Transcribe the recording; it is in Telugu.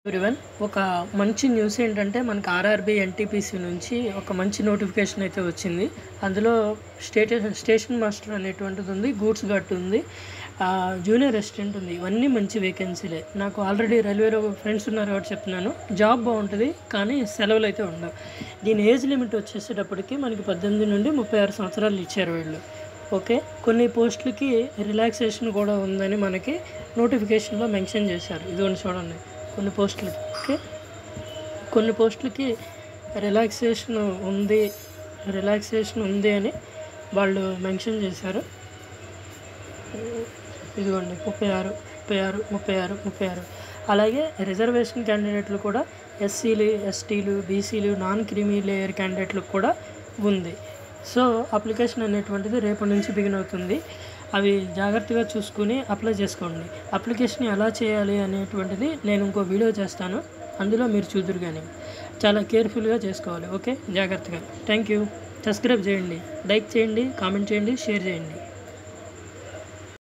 ఎవ్రీవన్ ఒక మంచి న్యూస్ ఏంటంటే మనకి ఆర్ఆర్బీ ఎన్టీపీసీ నుంచి ఒక మంచి నోటిఫికేషన్ అయితే వచ్చింది. అందులో స్టేషన్ మాస్టర్ అనేటువంటిది ఉంది, గూడ్స్ గట్ ఉంది, జూనియర్ అసిస్టెంట్ ఉంది. ఇవన్నీ మంచి వేకెన్సీలే. నాకు ఆల్రెడీ రైల్వేలో ఫ్రెండ్స్ ఉన్నారు కాబట్టి చెప్తున్నాను. జాబ్ బాగుంటుంది కానీ సెలవులు అయితే ఉండవు. దీని ఏజ్ లిమిట్ వచ్చేసేటప్పటికి మనకి 18 నుండి 36 సంవత్సరాలు ఇచ్చారు వీళ్ళు. ఓకే, కొన్ని పోస్టులకి రిలాక్సేషన్ కూడా ఉందని మనకి నోటిఫికేషన్లో మెన్షన్ చేశారు. ఇదిగోండి చూడండి, కొన్ని పోస్టులకి ఓకే, కొన్ని పోస్టులకి రిలాక్సేషన్ ఉంది అని వాళ్ళు మెన్షన్ చేశారు. ఇదిగోండి 36. అలాగే రిజర్వేషన్ క్యాండిడేట్లు కూడా ఎస్సీలు, ఎస్టీలు, బీసీలు, నాన్ క్రీమీ లేయర్ క్యాండిడేట్లకు కూడా ఉంది. సో అప్లికేషన్ అనేటువంటిది రేపటి నుంచి బిగిన్ అవుతుంది. అవి జాగ్రత్తగా చూసుకుని అప్లై చేసుకోండి. అప్లికేషన్ ఎలా చేయాలి అనేటువంటిది నేను ఇంకో వీడియో చేస్తాను, అందులో మీరు చూదురు. కానీ చాలా కేర్ఫుల్గా చేసుకోవాలి. ఓకే, జాగ్రత్తగా. Thank you. సబ్స్క్రైబ్ చేయండి, లైక్ చేయండి, కామెంట్ చేయండి, షేర్ చేయండి.